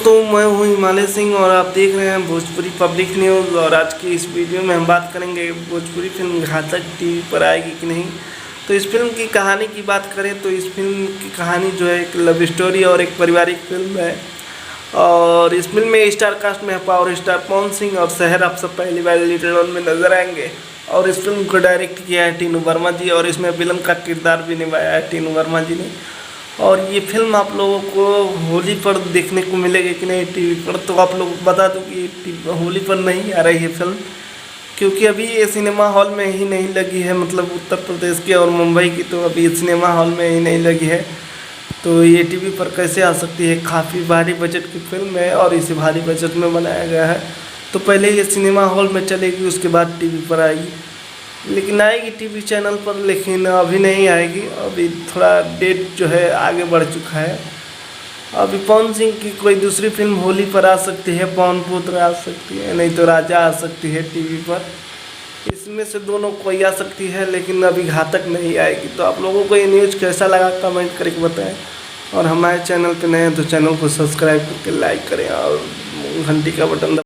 दोस्तों, मैं हूं हिमालय सिंह और आप देख रहे हैं भोजपुरी पब्लिक न्यूज़। और आज की इस वीडियो में हम बात करेंगे भोजपुरी फिल्म घातक टीवी पर आएगी कि नहीं। तो इस फिल्म की कहानी की बात करें तो इस फिल्म की कहानी जो है एक लव स्टोरी और एक पारिवारिक फिल्म है। और इस फिल्म में स्टार कास्ट में पावर स्टार पवन सिंह और शहर आप सब पहली बार लीड रोल में नजर आएंगे। और इस फिल्म को डायरेक्ट किया है टीनू वर्मा जी और इसमें विलन का किरदार भी निभाया है टीनू वर्मा जी ने। और ये फिल्म आप लोगों को होली पर देखने को मिलेगी कि नहीं टीवी पर, तो आप लोग बता दूं कि होली पर नहीं आ रही है फिल्म, क्योंकि अभी ये सिनेमा हॉल में ही नहीं लगी है। मतलब उत्तर प्रदेश की और मुंबई की तो अभी सिनेमा हॉल में ही नहीं लगी है, तो ये टीवी पर कैसे आ सकती है। काफ़ी भारी बजट की फिल्म है और इसे भारी बजट में बनाया गया है, तो पहले ये सिनेमा हॉल में चलेगी, उसके बाद टीवी पर आएगी। लेकिन आएगी टीवी चैनल पर, लेकिन अभी नहीं आएगी। अभी थोड़ा डेट जो है आगे बढ़ चुका है। अभी पवन सिंह की कोई दूसरी फिल्म होली पर आ सकती है, पवन पुत्र आ सकती है, नहीं तो राजा आ सकती है टीवी पर। इसमें से दोनों कोई आ सकती है, लेकिन अभी घातक नहीं आएगी। तो आप लोगों को ये न्यूज़ कैसा लगा कमेंट करके बताएं। और हमारे चैनल पर नए हैं तो चैनल को सब्सक्राइब करके लाइक करें और घंटी का बटन